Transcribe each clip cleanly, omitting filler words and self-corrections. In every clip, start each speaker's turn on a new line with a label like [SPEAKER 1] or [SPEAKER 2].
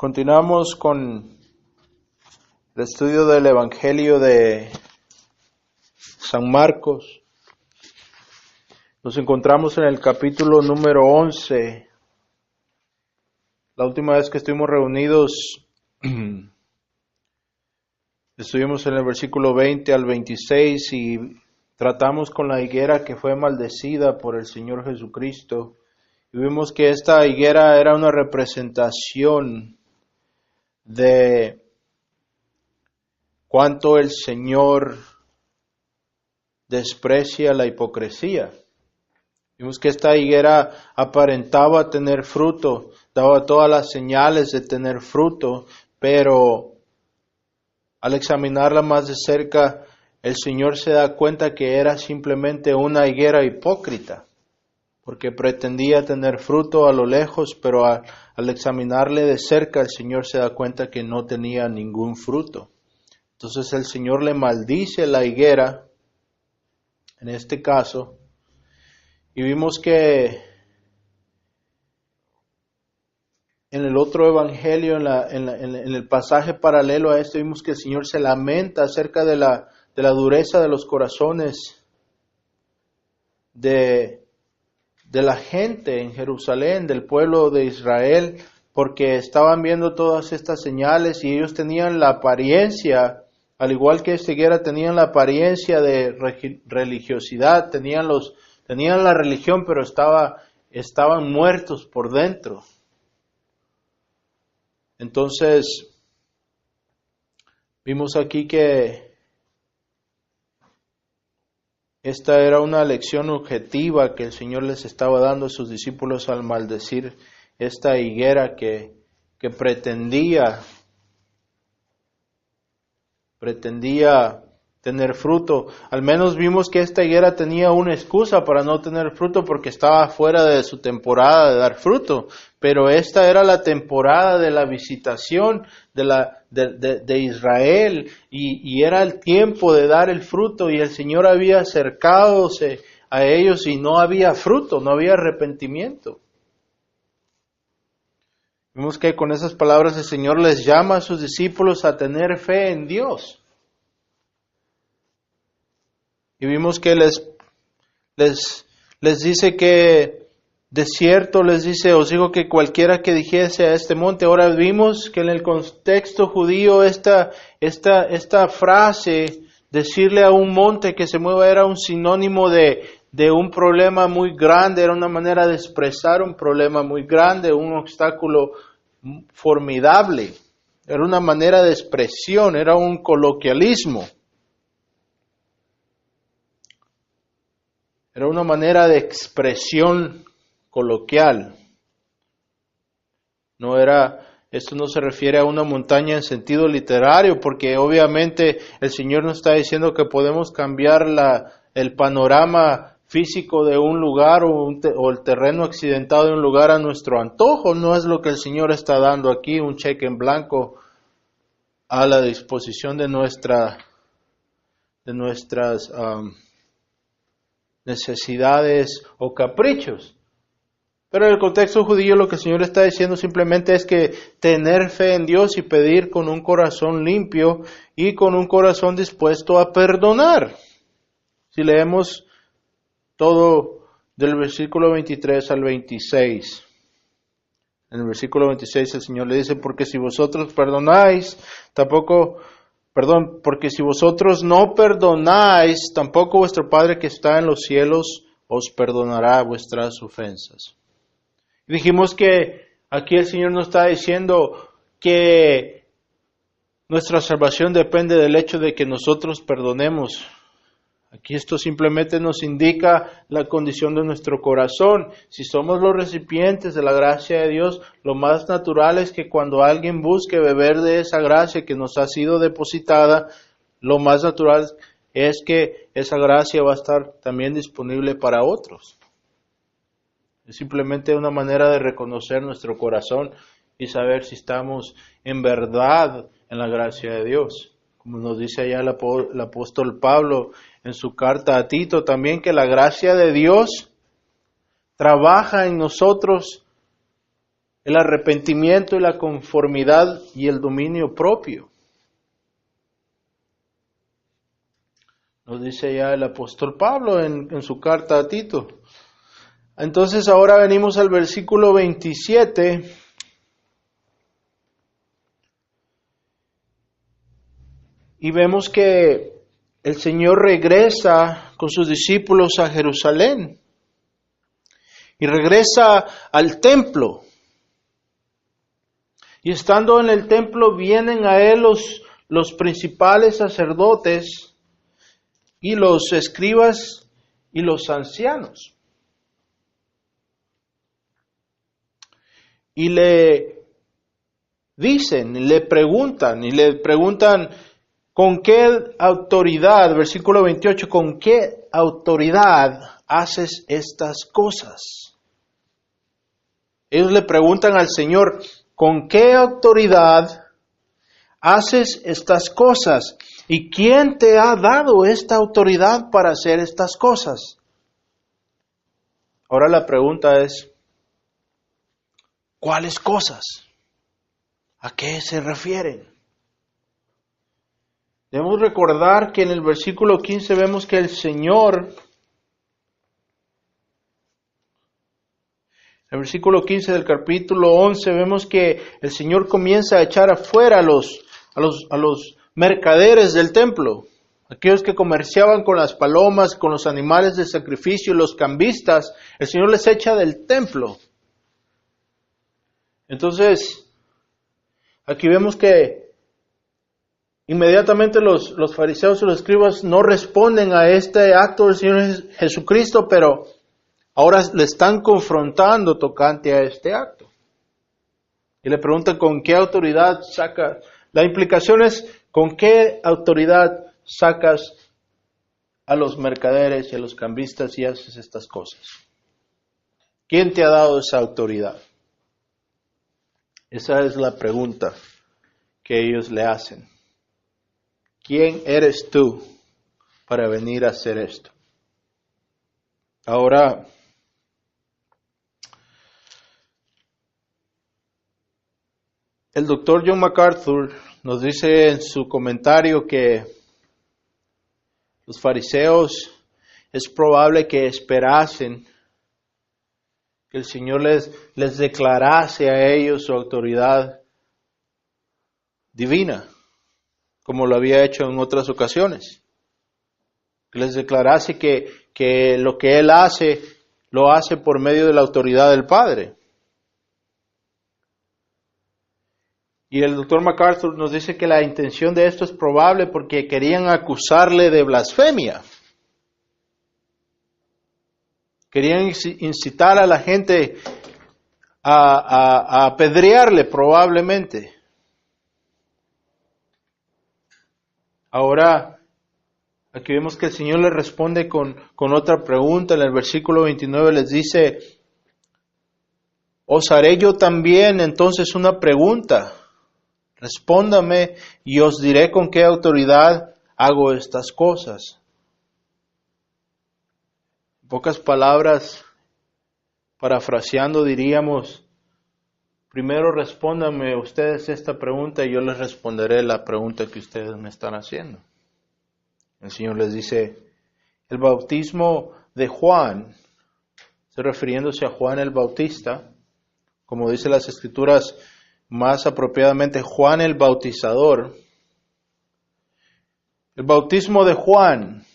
[SPEAKER 1] Continuamos con el estudio del Evangelio de San Marcos. Nos encontramos en el capítulo número 11. La última vez que estuvimos reunidos, estuvimos en el versículo 20 al 26 y tratamos con la higuera que fue maldecida por el Señor Jesucristo. Y vimos que esta higuera era una representación de cuánto el Señor desprecia la hipocresía. Vimos que esta higuera aparentaba tener fruto, daba todas las señales de tener fruto, pero al examinarla más de cerca, el Señor se da cuenta que era simplemente una higuera hipócrita, porque pretendía tener fruto a lo lejos, pero al examinarle de cerca, el Señor se da cuenta que no tenía ningún fruto. Entonces el Señor le maldice la higuera, en este caso, y vimos que en el otro evangelio, en el pasaje paralelo a este, vimos que el Señor se lamenta acerca de la dureza de los corazones de la gente en Jerusalén, del pueblo de Israel, porque estaban viendo todas estas señales y ellos tenían la apariencia, al igual que esta higuera, tenían la apariencia de religiosidad, tenían la religión, pero estaban muertos por dentro. Entonces, vimos aquí que esta era una lección objetiva que el Señor les estaba dando a sus discípulos al maldecir esta higuera que pretendía tener fruto. Al menos vimos que esta higuera tenía una excusa para no tener fruto porque estaba fuera de su temporada de dar fruto. Pero esta era la temporada de la visitación de Israel y era el tiempo de dar el fruto y el Señor había acercadose a ellos y no había fruto, no había arrepentimiento. Vimos que con esas palabras el Señor les llama a sus discípulos a tener fe en Dios. Y vimos que les dice que de cierto les dice, os digo que cualquiera que dijese a este monte. Ahora vimos que en el contexto judío esta frase, decirle a un monte que se mueva, era un sinónimo de un problema muy grande, era una manera de expresar un problema muy grande, un obstáculo formidable, era una manera de expresión, era un coloquialismo. Era una manera de expresión coloquial. Esto no se refiere a una montaña en sentido literario, porque obviamente el Señor nos está diciendo que podemos cambiar el panorama físico de un lugar o el terreno accidentado de un lugar a nuestro antojo. No es lo que el Señor está dando aquí, un cheque en blanco a la disposición de nuestras necesidades o caprichos. Pero en el contexto judío lo que el Señor está diciendo simplemente es que tener fe en Dios y pedir con un corazón limpio y con un corazón dispuesto a perdonar. Si leemos todo del versículo 23 al 26. En el versículo 26 el Señor le dice, porque si vosotros no perdonáis, tampoco vuestro Padre que está en los cielos os perdonará vuestras ofensas. Y dijimos que aquí el Señor nos está diciendo que nuestra salvación depende del hecho de que nosotros perdonemos. Aquí esto simplemente nos indica la condición de nuestro corazón. Si somos los recipientes de la gracia de Dios, lo más natural es que cuando alguien busque beber de esa gracia que nos ha sido depositada, lo más natural es que esa gracia va a estar también disponible para otros. Es simplemente una manera de reconocer nuestro corazón y saber si estamos en verdad en la gracia de Dios. Como nos dice allá el apóstol Pablo en su carta a Tito también, que la gracia de Dios trabaja en nosotros el arrepentimiento y la conformidad y el dominio propio. Nos dice ya el apóstol Pablo en su carta a Tito. Entonces ahora venimos al versículo 27. Y vemos que el Señor regresa con sus discípulos a Jerusalén. Y regresa al templo. Y estando en el templo vienen a él los principales sacerdotes y los escribas y los ancianos. Y le dicen, y le preguntan ¿con qué autoridad, versículo 28, con qué autoridad haces estas cosas? Ellos le preguntan al Señor, ¿con qué autoridad haces estas cosas? ¿Y quién te ha dado esta autoridad para hacer estas cosas? Ahora la pregunta es, ¿cuáles cosas? ¿A qué se refieren? Debemos recordar que en el versículo 15 vemos que el Señor, en el versículo 15 del capítulo 11, vemos que el Señor comienza a echar afuera a los mercaderes del templo, aquellos que comerciaban con las palomas, con los animales de sacrificio, los cambistas. El Señor les echa del templo. Entonces, aquí vemos que inmediatamente los fariseos y los escribas no responden a este acto del Señor Jesucristo, pero ahora le están confrontando tocante a este acto. Y le preguntan con qué autoridad saca. La implicación es con qué autoridad sacas a los mercaderes y a los cambistas y haces estas cosas. ¿Quién te ha dado esa autoridad? Esa es la pregunta que ellos le hacen. ¿Quién eres tú para venir a hacer esto? Ahora, el doctor John MacArthur nos dice en su comentario que los fariseos es probable que esperasen que el Señor les declarase a ellos su autoridad divina, como lo había hecho en otras ocasiones. Que les declarase que lo que Él hace, lo hace por medio de la autoridad del Padre. Y el doctor MacArthur nos dice que la intención de esto es probable porque querían acusarle de blasfemia. Querían incitar a la gente a apedrearle probablemente. Ahora, aquí vemos que el Señor le responde con otra pregunta. En el versículo 29 les dice, os haré yo también entonces una pregunta. Respóndame y os diré con qué autoridad hago estas cosas. En pocas palabras, parafraseando diríamos, primero respóndanme ustedes esta pregunta y yo les responderé la pregunta que ustedes me están haciendo. El Señor les dice, el bautismo de Juan, estoy refiriéndose a Juan el Bautista, como dice las Escrituras, más apropiadamente Juan el Bautizador. El bautismo de Juan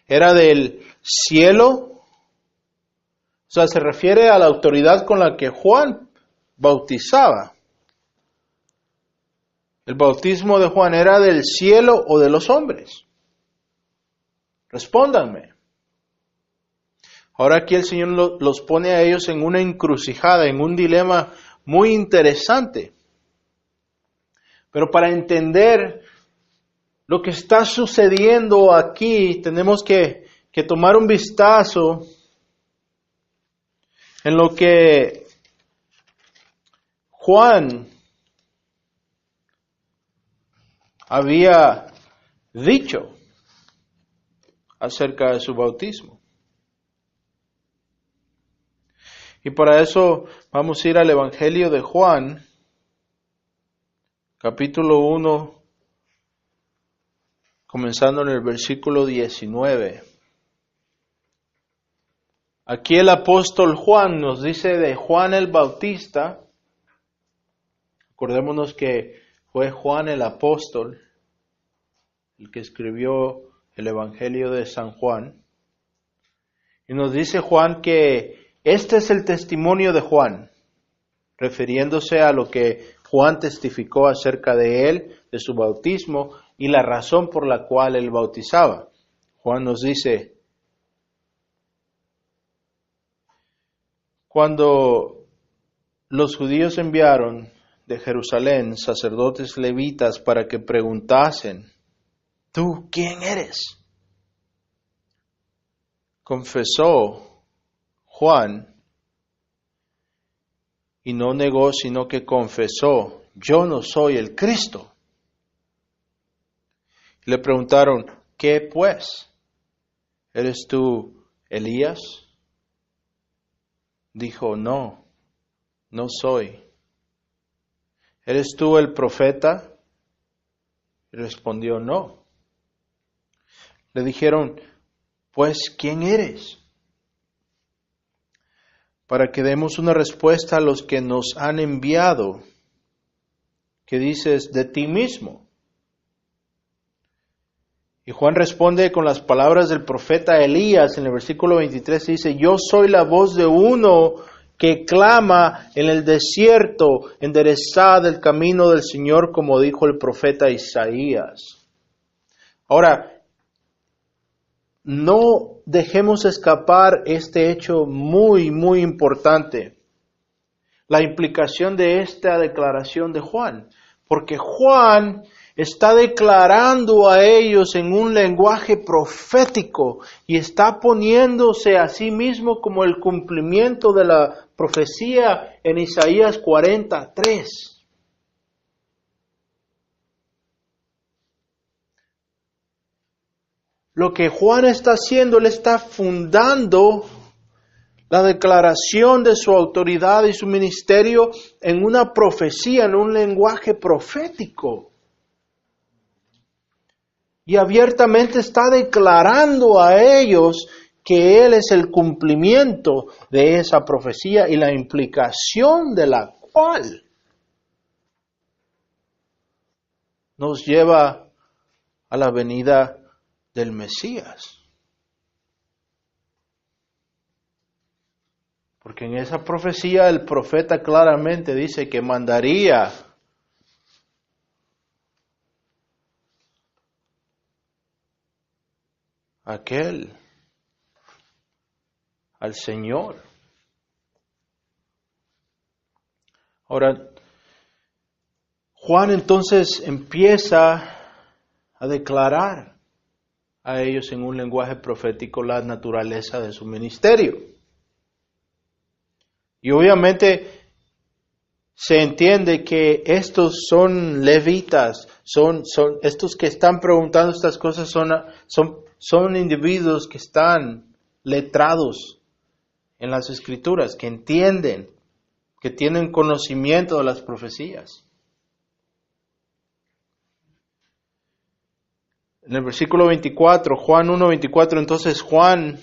[SPEAKER 1] era del cielo, o sea, se refiere a la autoridad con la que Juan bautizaba. ¿El bautismo de Juan era del cielo o de los hombres? Respóndanme. Ahora aquí el Señor los pone a ellos en una encrucijada, en un dilema muy interesante. Pero para entender lo que está sucediendo aquí, tenemos que tomar un vistazo en lo que Juan había dicho acerca de su bautismo. Y para eso vamos a ir al Evangelio de Juan, capítulo 1, comenzando en el versículo 19. Aquí el apóstol Juan nos dice de Juan el Bautista. Acordémonos que fue Juan el apóstol el que escribió el Evangelio de San Juan. Y nos dice Juan que este es el testimonio de Juan, refiriéndose a lo que Juan testificó acerca de él, de su bautismo y la razón por la cual él bautizaba. Juan nos dice: cuando los judíos enviaron de Jerusalén sacerdotes levitas para que preguntasen: ¿tú quién eres?, confesó Juan, y no negó, sino que confesó: yo no soy el Cristo. Le preguntaron: ¿qué pues? ¿Eres tú Elías? Dijo: no, no soy. ¿Eres tú el profeta? Y respondió: no. Le dijeron: pues, ¿quién eres? Para que demos una respuesta a los que nos han enviado. ¿Qué dices de ti mismo? Y Juan responde con las palabras del profeta Elías. En el versículo 23 dice: yo soy la voz de uno que clama en el desierto, enderezad el camino del Señor, como dijo el profeta Isaías. Ahora, no dejemos escapar este hecho muy, muy importante. La implicación de esta declaración de Juan. Porque Juan está declarando a ellos en un lenguaje profético y está poniéndose a sí mismo como el cumplimiento de la profecía en Isaías 43. Lo que Juan está haciendo, él está fundando la declaración de su autoridad y su ministerio en una profecía, en un lenguaje profético. Y abiertamente está declarando a ellos que Él es el cumplimiento de esa profecía y la implicación de la cual nos lleva a la venida del Mesías. Porque en esa profecía el profeta claramente dice que mandaría aquel al Señor. Ahora, Juan entonces empieza a declarar a ellos en un lenguaje profético la naturaleza de su ministerio. Y obviamente se entiende que estos son levitas, son estos que están preguntando estas cosas, son individuos que están letrados en las Escrituras, que entienden, que tienen conocimiento de las profecías. En el versículo 24, Juan 1:24, entonces Juan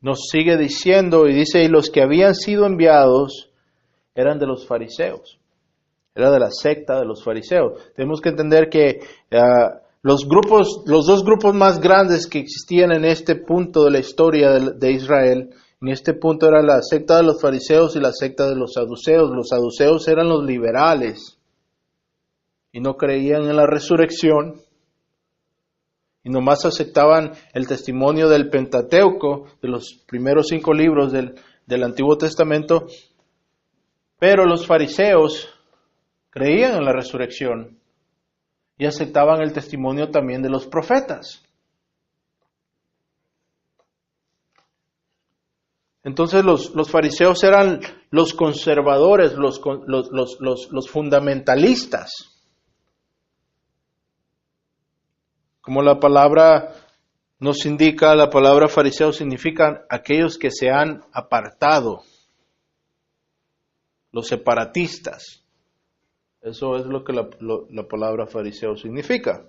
[SPEAKER 1] nos sigue diciendo y dice: y los que habían sido enviados eran de los fariseos, era de la secta de los fariseos. Tenemos que entender que los dos grupos más grandes que existían en este punto de la historia de Israel, en este punto era la secta de los fariseos y la secta de los saduceos. Los saduceos eran los liberales y no creían en la resurrección. Y nomás aceptaban el testimonio del Pentateuco, de los primeros 5 libros del Antiguo Testamento. Pero los fariseos creían en la resurrección y aceptaban el testimonio también de los profetas. Entonces los fariseos eran los conservadores, los fundamentalistas. Como la palabra nos indica, la palabra fariseo significa aquellos que se han apartado. los separatistas. Eso es lo que la palabra fariseo significa.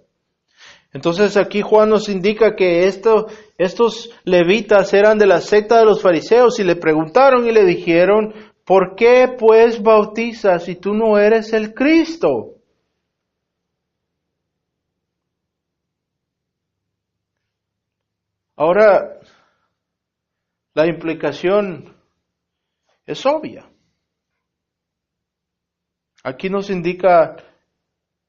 [SPEAKER 1] Entonces aquí Juan nos indica que estos levitas eran de la secta de los fariseos y le preguntaron y le dijeron, ¿por qué pues bautizas si tú no eres el Cristo? Ahora, la implicación es obvia. Aquí nos indica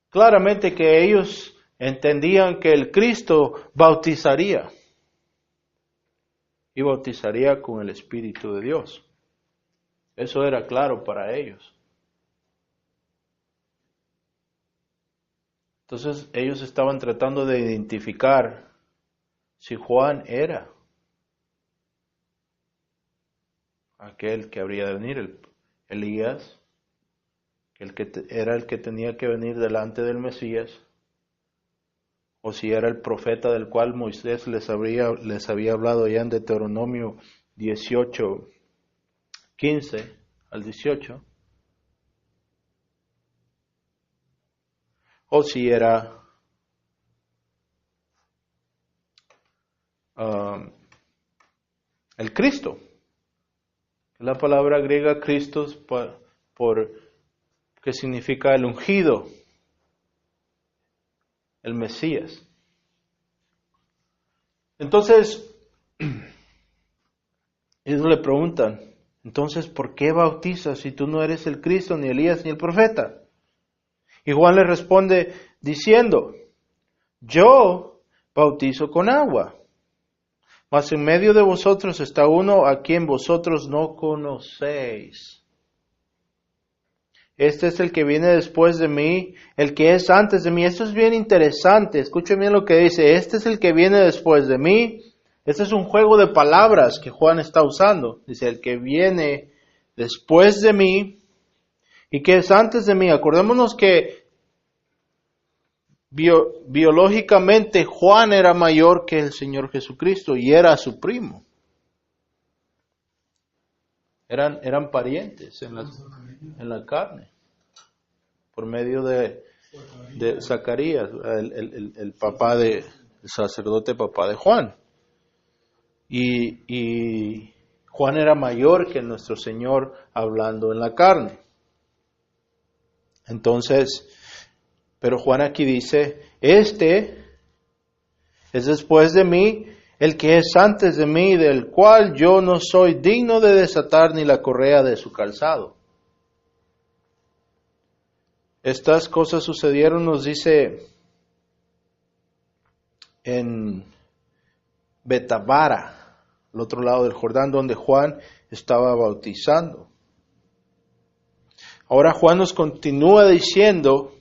[SPEAKER 1] claramente que ellos entendían que el Cristo bautizaría y bautizaría con el Espíritu de Dios. Eso era claro para ellos. Entonces ellos estaban tratando de identificar si Juan era aquel que habría de venir, Elías, era el que tenía que venir delante del Mesías, o si era el profeta del cual Moisés les había hablado ya en Deuteronomio 18, 15 al 18, o si era el Cristo. La palabra griega Christos que significa el ungido, el Mesías. Entonces, ellos le preguntan, entonces, ¿por qué bautizas si tú no eres el Cristo, ni Elías, ni el profeta? Y Juan le responde diciendo, yo bautizo con agua, mas en medio de vosotros está uno a quien vosotros no conocéis. Este es el que viene después de mí, el que es antes de mí. Esto es bien interesante. Escuchen bien lo que dice. Este es el que viene después de mí. Este es un juego de palabras que Juan está usando. Dice, el que viene después de mí y que es antes de mí. Acordémonos que biológicamente Juan era mayor que el Señor Jesucristo y era su primo. Eran parientes en la carne, por medio de Zacarías, el sacerdote papá de Juan. Y Juan era mayor que nuestro Señor hablando en la carne. Entonces, pero Juan aquí dice, este es después de mí, el que es antes de mí, del cual yo no soy digno de desatar ni la correa de su calzado. Estas cosas sucedieron, nos dice, en Betabara, al otro lado del Jordán, donde Juan estaba bautizando. Ahora Juan nos continúa diciendo,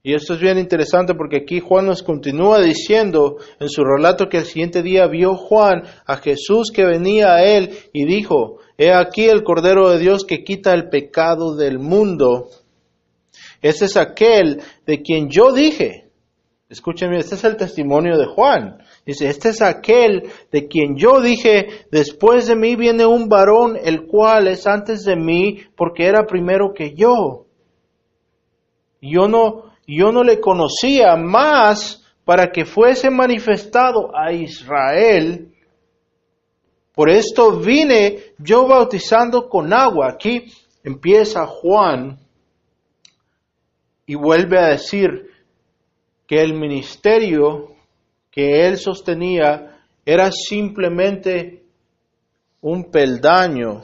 [SPEAKER 1] y esto es bien interesante porque aquí Juan nos continúa diciendo en su relato que el siguiente día vio Juan a Jesús que venía a él y dijo, he aquí el Cordero de Dios que quita el pecado del mundo. Este es aquel de quien yo dije, escúchenme, este es el testimonio de Juan. Dice, este es aquel de quien yo dije, después de mí viene un varón, el cual es antes de mí, porque era primero que yo. Yo no le conocía más para que fuese manifestado a Israel. Por esto vine yo bautizando con agua. Aquí empieza Juan y vuelve a decir que el ministerio que él sostenía era simplemente un peldaño.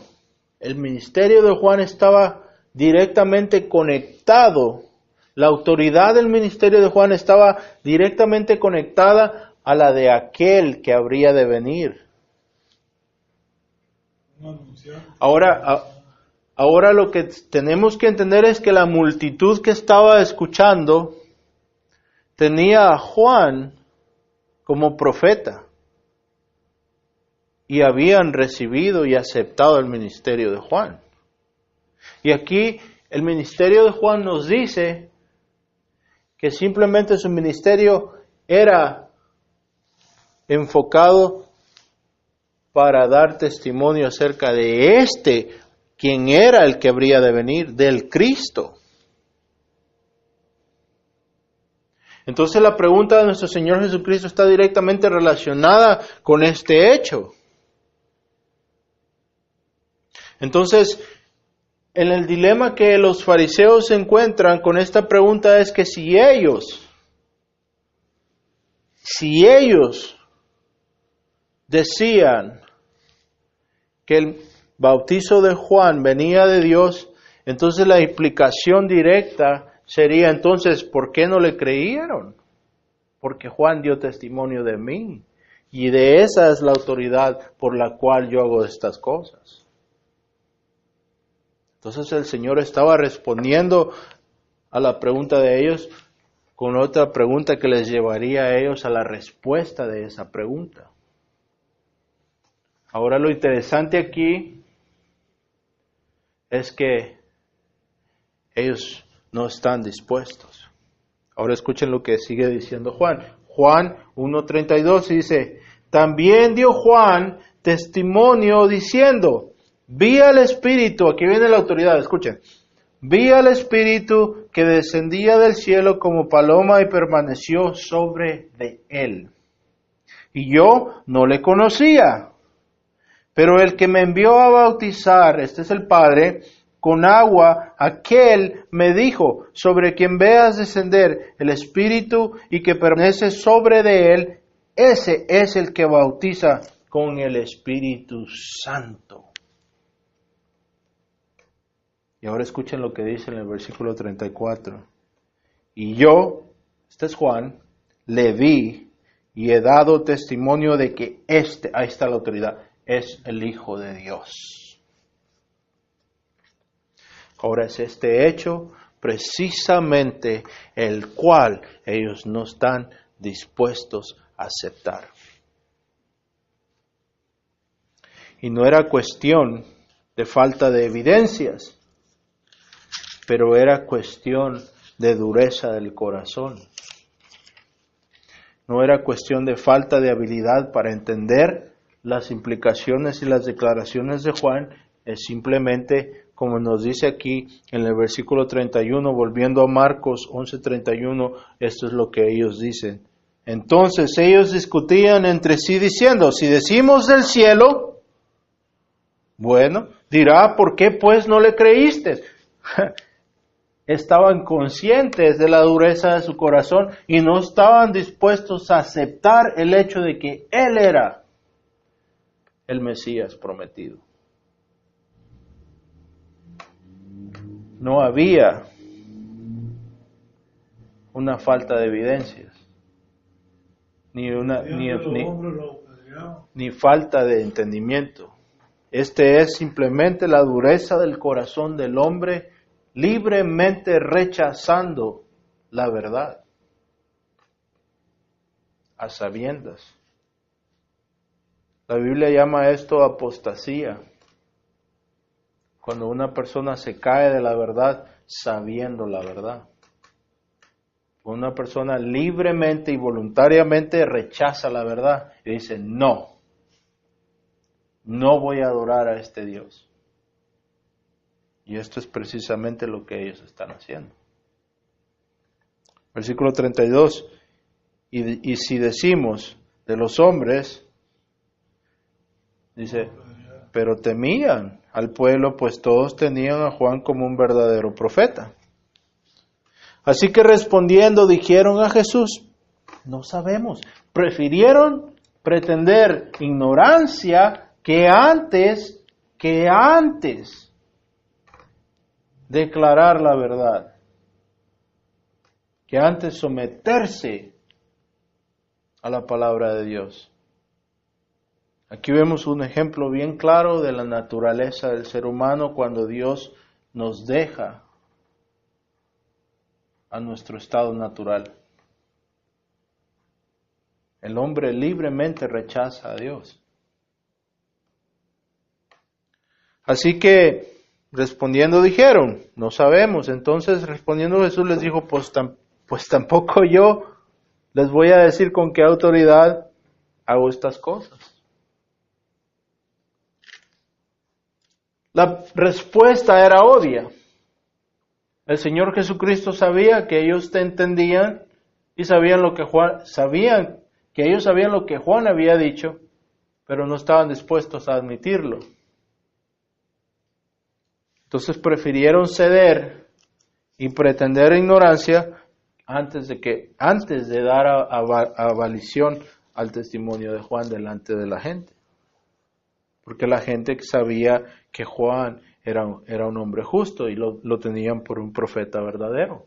[SPEAKER 1] El ministerio de Juan estaba directamente conectado. La autoridad del ministerio de Juan estaba directamente conectada a la de aquel que habría de venir. Ahora lo que tenemos que entender es que la multitud que estaba escuchando tenía a Juan como profeta y habían recibido y aceptado el ministerio de Juan. Y aquí el ministerio de Juan nos dice que simplemente su ministerio era enfocado para dar testimonio acerca de este quién era el que habría de venir, del Cristo. Entonces la pregunta de nuestro Señor Jesucristo está directamente relacionada con este hecho. Entonces, en el dilema que los fariseos se encuentran con esta pregunta es que si ellos decían que el bautizo de Juan venía de Dios, entonces la implicación directa sería entonces, ¿por qué no le creyeron? Porque Juan dio testimonio de mí, y de esa es la autoridad por la cual yo hago estas cosas. Entonces el Señor estaba respondiendo a la pregunta de ellos con otra pregunta que les llevaría a ellos a la respuesta de esa pregunta. Ahora lo interesante aquí es que ellos no están dispuestos. Ahora escuchen lo que sigue diciendo Juan. Juan 1:32 dice, también dio Juan testimonio diciendo, vi al Espíritu, aquí viene la autoridad, escuchen, vi al Espíritu que descendía del cielo como paloma y permaneció sobre de él. Y yo no le conocía, pero el que me envió a bautizar, este es el Padre, con agua, aquel me dijo, sobre quien veas descender el Espíritu y que permanece sobre de él, ese es el que bautiza con el Espíritu Santo. Y ahora escuchen lo que dice en el versículo 34. Y yo, este es Juan, le vi y he dado testimonio de que ahí está la autoridad, es el Hijo de Dios. Ahora es este hecho precisamente el cual ellos no están dispuestos a aceptar. Y no era cuestión de falta de evidencias, pero era cuestión de dureza del corazón. No era cuestión de falta de habilidad para entender las implicaciones y las declaraciones de Juan, es simplemente, como nos dice aquí en el versículo 31, volviendo a Marcos 11:31, esto es lo que ellos dicen. Entonces ellos discutían entre sí diciendo, si decimos del cielo, bueno, dirá, ¿por qué pues no le creíste? Estaban conscientes de la dureza de su corazón y no estaban dispuestos a aceptar el hecho de que Él era el Mesías prometido. No había una falta de evidencias, ni falta de entendimiento. Este es simplemente la dureza del corazón del hombre libremente rechazando la verdad, a sabiendas. La Biblia llama esto apostasía, cuando una persona se cae de la verdad sabiendo la verdad. Una persona libremente y voluntariamente rechaza la verdad y dice, no voy a adorar a este Dios. Y esto es precisamente lo que ellos están haciendo. Versículo 32. Y si decimos de los hombres, dice, pero temían al pueblo, pues todos tenían a Juan como un verdadero profeta. Así que respondiendo dijeron a Jesús, no sabemos. Prefirieron pretender ignorancia que antes declarar la verdad, que antes someterse a la palabra de Dios. Aquí vemos un ejemplo bien claro de la naturaleza del ser humano cuando Dios nos deja a nuestro estado natural. El hombre libremente rechaza a Dios. Así que respondiendo dijeron, no sabemos. Entonces respondiendo Jesús les dijo, pues tampoco yo les voy a decir con qué autoridad hago estas cosas. La respuesta era obvia. El Señor Jesucristo sabía que ellos te entendían y sabían que ellos sabían lo que Juan había dicho, pero no estaban dispuestos a admitirlo. Entonces prefirieron ceder y pretender ignorancia antes de dar avalición al testimonio de Juan delante de la gente. Porque la gente sabía que Juan era un hombre justo y lo tenían por un profeta verdadero.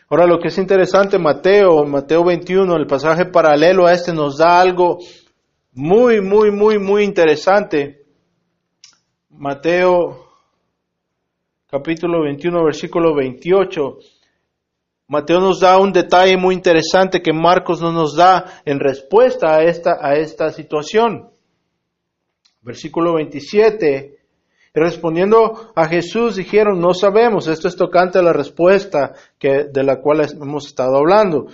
[SPEAKER 1] Ahora lo que es interesante, Mateo 21, el pasaje paralelo a este nos da algo muy, muy, muy, muy interesante. Mateo capítulo 21, versículo 28. Mateo nos da un detalle muy interesante que Marcos no nos da en respuesta a esta situación. Versículo 27. Respondiendo a Jesús dijeron, no sabemos. Esto es tocante a la respuesta de la cual hemos estado hablando.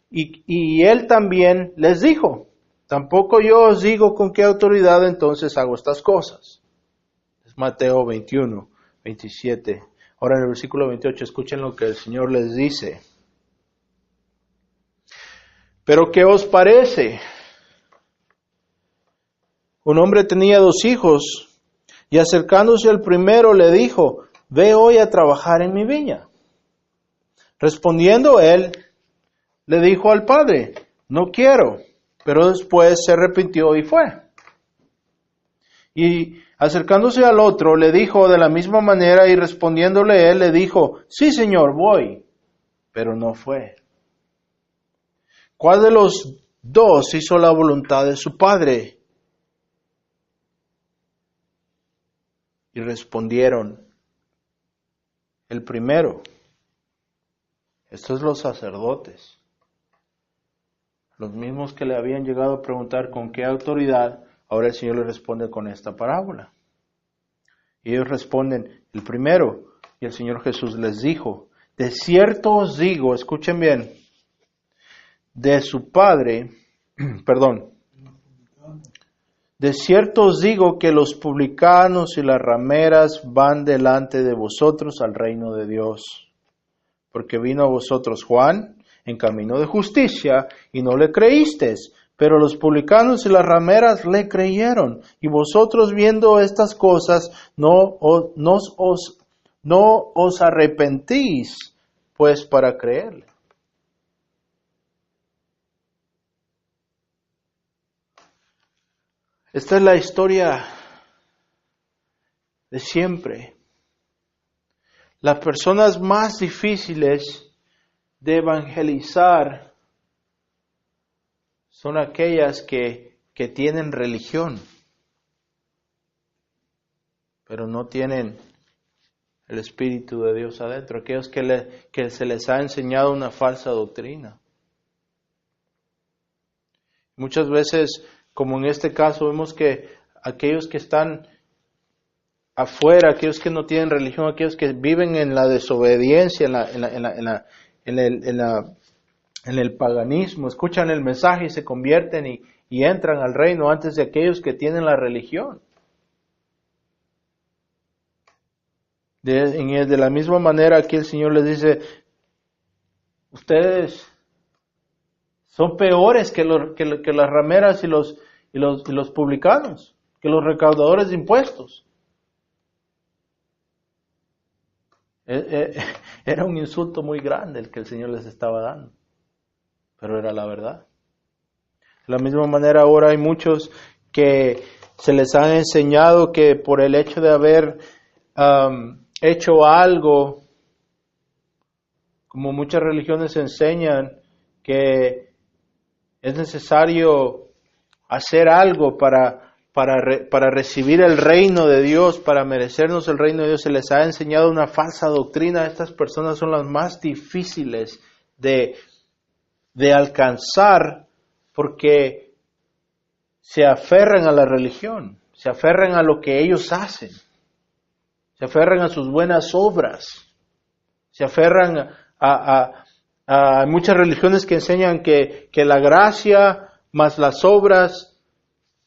[SPEAKER 1] Y él también les dijo, tampoco yo os digo con qué autoridad entonces hago estas cosas. Es Mateo 21, 27. Ahora en el versículo 28 escuchen lo que el Señor les dice. Pero ¿qué os parece? Un hombre tenía 2 hijos. Y acercándose al primero le dijo, ve hoy a trabajar en mi viña. Respondiendo él, le dijo al padre, no quiero. Pero después se arrepintió y fue. Y acercándose al otro le dijo de la misma manera y respondiéndole él le dijo, sí señor, voy. Pero no fue. ¿Cuál de los 2 hizo la voluntad de su padre? Y respondieron, el primero. Estos los sacerdotes, los mismos que le habían llegado a preguntar con qué autoridad, ahora el Señor les responde con esta parábola. Y ellos responden, el primero. Y el Señor Jesús les dijo, de cierto os digo, escuchen bien, de su padre, de cierto os digo que los publicanos y las rameras van delante de vosotros al reino de Dios. Porque vino a vosotros Juan en camino de justicia y no le creísteis, pero los publicanos y las rameras le creyeron. Y vosotros viendo estas cosas no os arrepentís, pues para creerle. Esta es la historia de siempre. Las personas más difíciles de evangelizar son aquellas que tienen religión, pero no tienen el Espíritu de Dios adentro. Aquellos que se les ha enseñado una falsa doctrina. Muchas veces, como en este caso, vemos que aquellos que están afuera, aquellos que no tienen religión, aquellos que viven en la desobediencia, en el paganismo, escuchan el mensaje y se convierten y entran al reino antes de aquellos que tienen la religión. De la misma manera aquí el Señor les dice, ustedes son peores que las rameras y los publicanos, que los recaudadores de impuestos. Era un insulto muy grande el que el Señor les estaba dando, pero era la verdad. De la misma manera ahora hay muchos que se les ha enseñado que por el hecho de haber hecho algo, como muchas religiones enseñan, que es necesario hacer algo para recibir el reino de Dios, para merecernos el reino de Dios. Se les ha enseñado una falsa doctrina. Estas personas son las más difíciles de alcanzar porque se aferran a la religión, se aferran a lo que ellos hacen, se aferran a sus buenas obras, se aferran a muchas religiones que enseñan que la gracia más las obras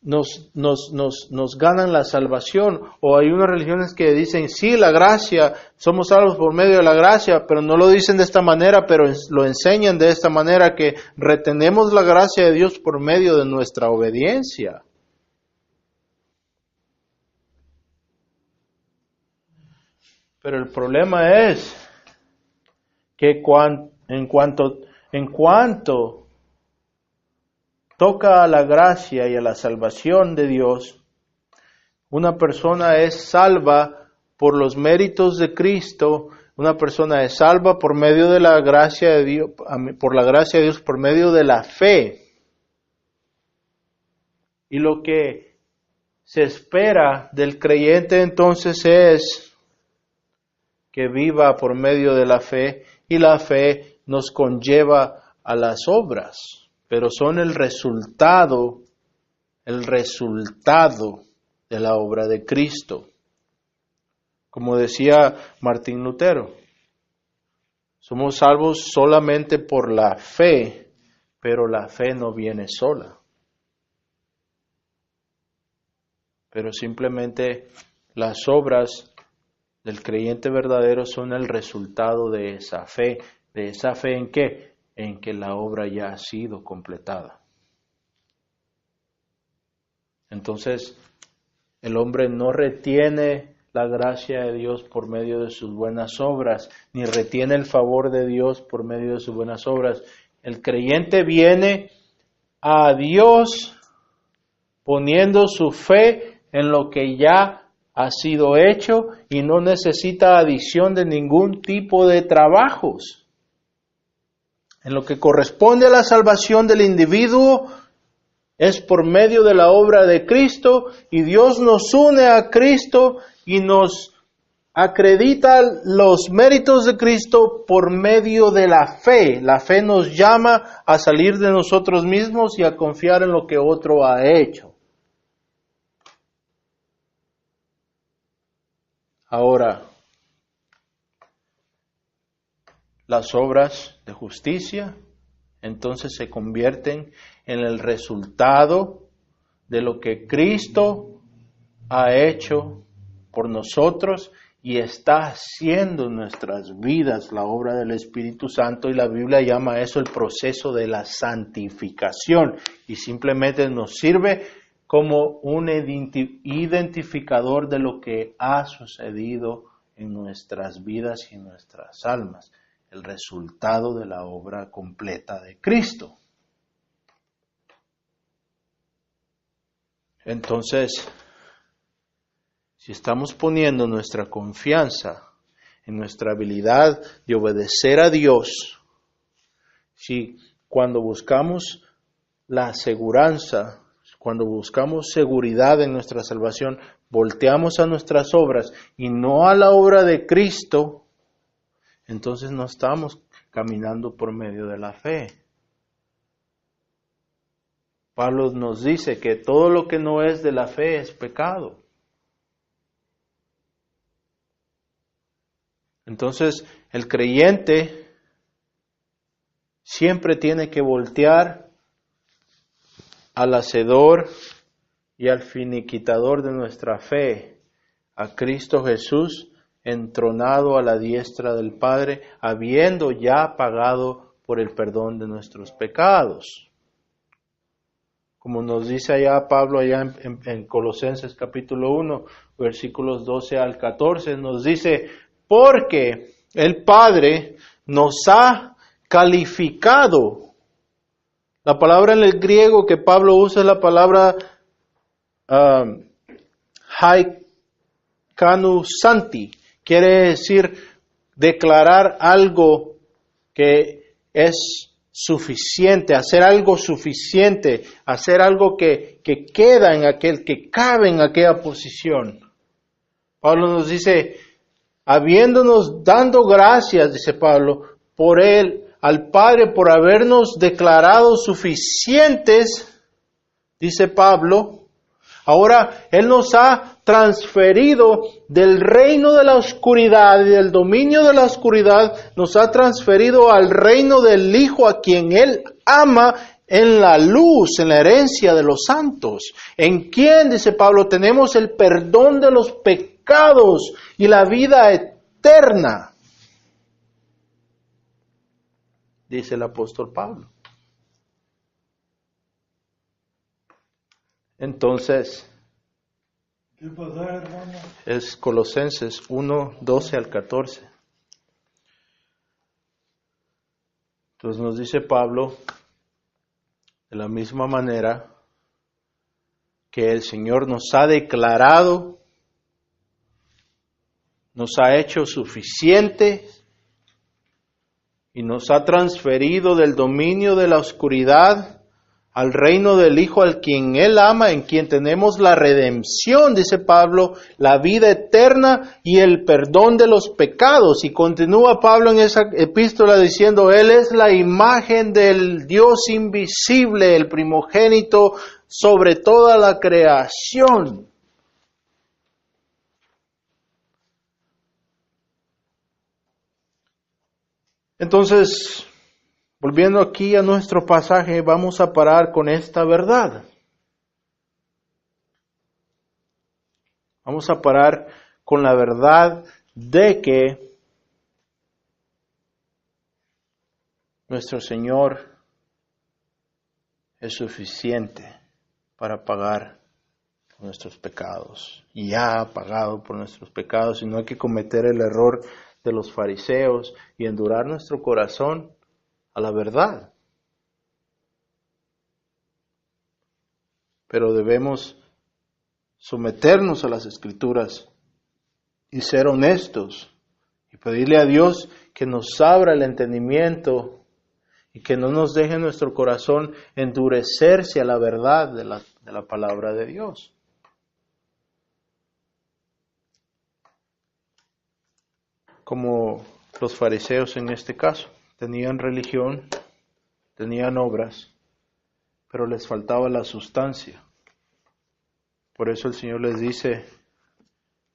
[SPEAKER 1] nos ganan la salvación. O hay unas religiones que dicen, sí, la gracia, somos salvos por medio de la gracia, pero no lo dicen de esta manera, pero lo enseñan de esta manera, que retenemos la gracia de Dios por medio de nuestra obediencia. Pero el problema es que en cuanto toca a la gracia y a la salvación de Dios, una persona es salva por los méritos de Cristo, una persona es salva por medio de la gracia de Dios, por la gracia de Dios, por medio de la fe. Y lo que se espera del creyente entonces es que viva por medio de la fe, y la fe nos conlleva a las obras, pero son el resultado de la obra de Cristo. Como decía Martín Lutero, somos salvos solamente por la fe, pero la fe no viene sola. Pero simplemente las obras del creyente verdadero son el resultado de esa fe. ¿De esa fe en qué? En que la obra ya ha sido completada. Entonces, el hombre no retiene la gracia de Dios por medio de sus buenas obras, ni retiene el favor de Dios por medio de sus buenas obras. El creyente viene a Dios poniendo su fe en lo que ya ha sido hecho y no necesita adición de ningún tipo de trabajos. En lo que corresponde a la salvación del individuo es por medio de la obra de Cristo, y Dios nos une a Cristo y nos acredita los méritos de Cristo por medio de la fe. La fe nos llama a salir de nosotros mismos y a confiar en lo que otro ha hecho. Ahora, las obras de justicia entonces se convierten en el resultado de lo que Cristo ha hecho por nosotros y está haciendo en nuestras vidas, la obra del Espíritu Santo, y la Biblia llama eso el proceso de la santificación, y simplemente nos sirve como un identificador de lo que ha sucedido en nuestras vidas y en nuestras almas, el resultado de la obra completa de Cristo. Entonces, si estamos poniendo nuestra confianza en nuestra habilidad de obedecer a Dios, si cuando buscamos la aseguranza, cuando buscamos seguridad en nuestra salvación, volteamos a nuestras obras y no a la obra de Cristo, entonces no estamos caminando por medio de la fe. Pablo nos dice que todo lo que no es de la fe es pecado. Entonces, el creyente siempre tiene que voltear al hacedor y al finiquitador de nuestra fe, a Cristo Jesús, entronado a la diestra del Padre, habiendo ya pagado por el perdón de nuestros pecados. Como nos dice allá Pablo, allá en Colosenses capítulo 1, versículos 12 al 14, nos dice, porque el Padre nos ha calificado. La palabra en el griego que Pablo usa es la palabra haikanu santi. Quiere decir declarar algo que es suficiente, hacer algo suficiente, hacer algo que queda en aquel, que cabe en aquella posición. Pablo nos dice, habiéndonos dando gracias, dice Pablo, por él, al Padre, por habernos declarado suficientes, dice Pablo, ahora Él nos ha transferido del reino de la oscuridad y del dominio de la oscuridad, nos ha transferido al reino del Hijo a quien Él ama en la luz, en la herencia de los santos. ¿En quién, dice Pablo, tenemos el perdón de los pecados y la vida eterna? Dice el apóstol Pablo. Entonces,
[SPEAKER 2] ¿Qué pasa, hermano?
[SPEAKER 1] es Colosenses 1, 12 al 14. Entonces nos dice Pablo, de la misma manera que el Señor nos ha declarado, nos ha hecho suficiente y nos ha transferido del dominio de la oscuridad al reino del Hijo al quien Él ama, en quien tenemos la redención, dice Pablo, la vida eterna y el perdón de los pecados. Y continúa Pablo en esa epístola diciendo, Él es la imagen del Dios invisible, el primogénito sobre toda la creación. Entonces, volviendo aquí a nuestro pasaje, vamos a parar con esta verdad. Vamos a parar con la verdad de que nuestro Señor es suficiente para pagar nuestros pecados. Y ya ha pagado por nuestros pecados y no hay que cometer el error de los fariseos y endurar nuestro corazón a la verdad. Pero debemos someternos a las Escrituras y ser honestos y pedirle a Dios que nos abra el entendimiento y que no nos deje nuestro corazón endurecerse a la verdad de la palabra de Dios. Como los fariseos en este caso, tenían religión, tenían obras, pero les faltaba la sustancia. Por eso el Señor les dice,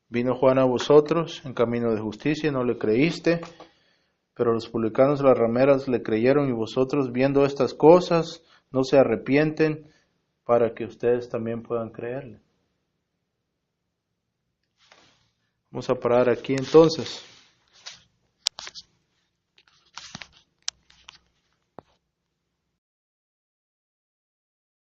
[SPEAKER 1] vino Juan a vosotros en camino de justicia y no le creíste, pero los publicanos y las rameras le creyeron y vosotros viendo estas cosas no se arrepienten para que ustedes también puedan creerle. Vamos a parar aquí entonces.